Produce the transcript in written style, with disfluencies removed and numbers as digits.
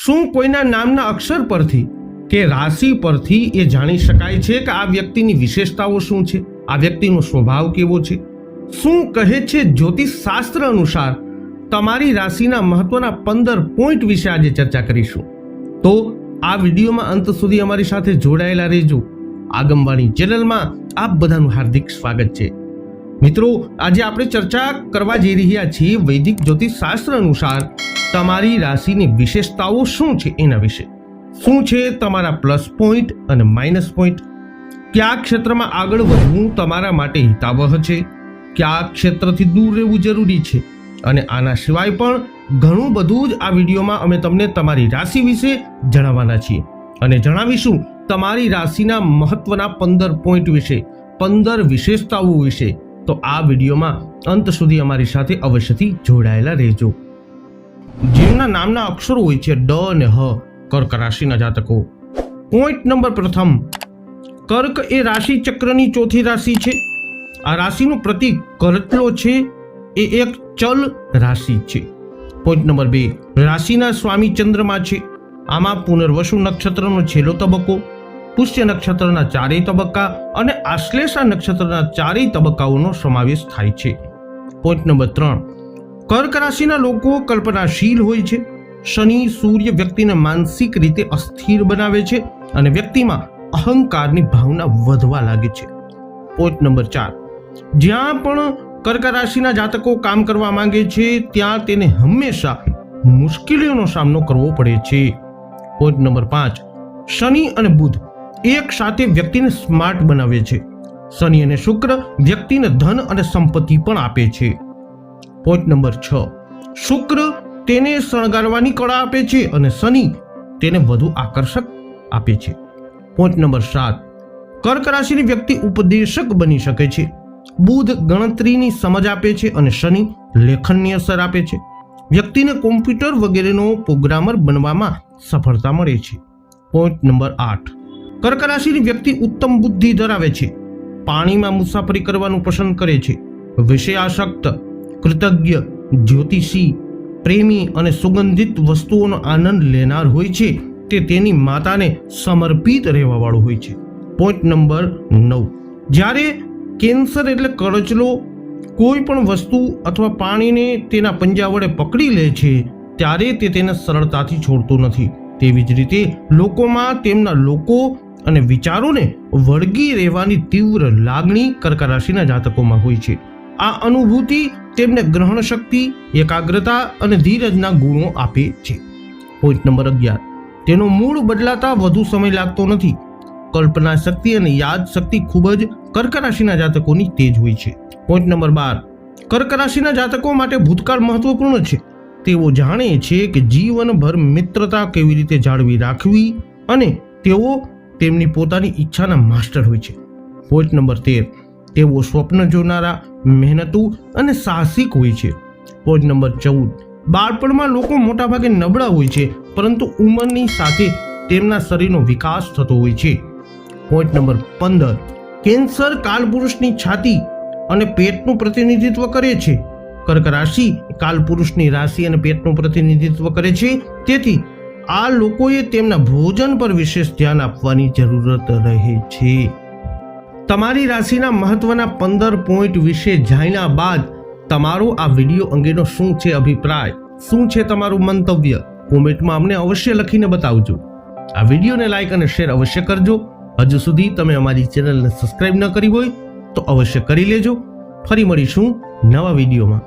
શું કોઈના નામના અક્ષર પરથી કે રાશિ પરથી એ જાણી શકાય છે કે આ વ્યક્તિની વિશેષતાઓ શું છે, આ વ્યક્તિનો સ્વભાવ કેવો છે? શું કહે છે જ્યોતિષ શાસ્ત્ર અનુસાર? તમારી રાશિના મહત્વના 15 પોઈન્ટ વિશે આજે ચર્ચા કરીશું. તો આ વિડીયોમાં અંત સુધી અમારી સાથે જોડાયેલા રહેજો. આગમવાણી ચેનલમાં આપ બધાનું હાર્દિક સ્વાગત છે. મિત્રો, આજે આપણે ચર્ચા કરવા જઈ રહ્યા છીએ વૈદિક જ્યોતિષ શાસ્ત્ર અનુસાર તમારી રાશિની વિશેષતાઓ શું છે એના વિશે. શું છે તમારા પ્લસ પોઈન્ટ અને માઇનસ પોઈન્ટ? કયા ક્ષેત્રમાં આગળ વધવું તમારા માટે હિતાવહ છે, કયા ક્ષેત્રથી દૂર રહેવું જરૂરી છે, અને આના સિવાય પણ ઘણું બધું જ આ વિડીયોમાં અમે તમને તમારી રાશિ વિશે જણાવવાના છીએ અને જણાવીશું તમારી રાશિના મહત્વના 15 પોઈન્ટ વિશે, 15 વિશેષતાઓ વિશે. તો આ વિડીયોમાં અંત સુધી અમારી સાથે અવશ્યથી જોડાયેલા રહેજો. જેમના નામના અક્ષરો હોય છે ડ અને હ, કર્ક રાશિના જાતકો. પોઈન્ટ નંબર પ્રથમ, કર્ક એ રાશિ ચક્રની ચોથી રાશિ છે. આ રાશિનું પ્રતીક કરચલો છે. એ એક ચલ રાશિ છે. પોઈન્ટ નંબર 2, રાશિના સ્વામી ચંદ્રમા છે. આમાં પુનર્વસુ નક્ષત્રનો છેલ્લો તબક્કો, પુષ્ય નક્ષત્રના 4 તબક્કા અને આશ્લેષા નક્ષત્રના 4 તબક્કાઓનો સમાવેશ થાય છે. પોઈન્ટ નંબર 3, કર્ક રાશિના લોકો કલ્પનાશીલ હોય છે. શનિ સૂર્ય વ્યક્તિને માનસિક રીતે અસ્થિર બનાવે છે અને વ્યક્તિમાં અહંકારની ભાવના વધવા લાગે છે. પોઈન્ટ નંબર 4, જ્યાં પણ કર્ક રાશિના જાતકો કામ કરવા માંગે છે ત્યાં તેને હંમેશા મુશ્કેલીઓનો સામનો કરવો પડે છે. પોઈન્ટ નંબર 5, શનિ અને બુધ એક સાથે વ્યક્તિને સ્માર્ટ બનાવે છે. શનિ અને શુક્ર વ્યક્તિને ધન અને સંપત્તિ પણ આપે છે. પોઈન્ટ નંબર 6, શુક્ર તેને શણગારવાની કળા આપે છે અને શનિ તેને વધુ આકર્ષક આપે છે. પોઈન્ટ નંબર 7, કર્ક રાશિની વ્યક્તિ ઉપદેશક બની શકે છે. બુધ ગણતરીની સમજ આપે છે અને શનિ લેખનની અસર આપે છે. વ્યક્તિને કોમ્પ્યુટર વગેરેનો પ્રોગ્રામર બનવામાં સફળતા મળે છે. પોઈન્ટ નંબર 8, કર્ક રાશિની વ્યક્તિ ઉત્તમ બુદ્ધિ ધરાવે છે. પાણીમાં મુસાફરી કરવાનું પસંદ કરે છે. વિષયાસક્ત, કૃતજ્ઞ, જ્યોતિષી, પ્રેમી અને સુગંધિત વસ્તુઓનો આનંદ લેનાર હોય છે. તે તેની માતાને સમર્પિત રહેવા વાળો હોય છે. પોઈન્ટ નંબર 9, જ્યારે કેન્સર એટલે કરચલો કોઈ પણ વસ્તુ અથવા પાણીને તેના પંજા વડે પકડી લે છે ત્યારે તે તેને સરળતાથી છોડતો નથી. તેવી જ રીતે લોકોમાં તેમના લોકો અને વિચારોને વળગી રહેવાની તીવ્ર લાગણી કર્ક રાશિના જાતકોમાં હોય છે. આ અનુભૂતિ તેમને ગ્રહણ શક્તિ, એકાગ્રતા અને ધીરજના ગુણો આપે છે. પોઈન્ટ નંબર 11, તેનો મૂળ બદલાતા વધુ સમય લાગતો નથી. કલ્પના શક્તિ અને યાદ શક્તિ ખૂબ જ કર્ક રાશિના જાતકોની તેજ હોય છે. પોઈન્ટ નંબર 12, કર્ક રાશિના જાતકો માટે ભૂતકાળ મહત્વપૂર્ણ છે. તેઓ જાણે છે કે જીવનભર મિત્રતા કેવી રીતે જાળવી રાખવી અને તેઓ તેમની પોતાની ઈચ્છાના માસ્ટર હોય છે. પોઈન્ટ નંબર 13, તેઓ સ્વપ્ન જોનારા, મહેનતુ અને સાહસિક હોય છે. પોઈન્ટ નંબર 14, બાળપણમાં લોકો મોટાભાગે નબળા હોય છે પરંતુ ઉંમરની સાથે તેમના શરીરનો વિકાસ થતો હોય છે. પોઈન્ટ નંબર 15, કેન્સર કાલપુરુષની છાતી અને પેટનું પ્રતિનિધિત્વ કરે છે. કર્ક રાશિ કાલપુરુષની રાશિ અને પેટનું પ્રતિનિધિત્વ કરે છે. તેથી આ લોકોએ તેમના ભોજન પર વિશેષ ધ્યાન આપવાની જરૂરત રહે છે. તમારી રાશિના મહત્વના 15 પોઈન્ટ વિશે જાણ્યા બાદ તમારો આ વિડીયો અંગેનો શું છે અભિપ્રાય, શું છે તમારું મંતવ્ય? કોમેન્ટમાં અમને અવશ્ય લખીને બતાવજો. આ વિડીયોને લાઈક અને શેર અવશ્ય કરજો. હજુ સુધી તમે અમારી ચેનલને સબસ્ક્રાઇબ ન કરી હોય તો અવશ્ય કરી લેજો. ફરી મળીશું નવા વિડીયોમાં.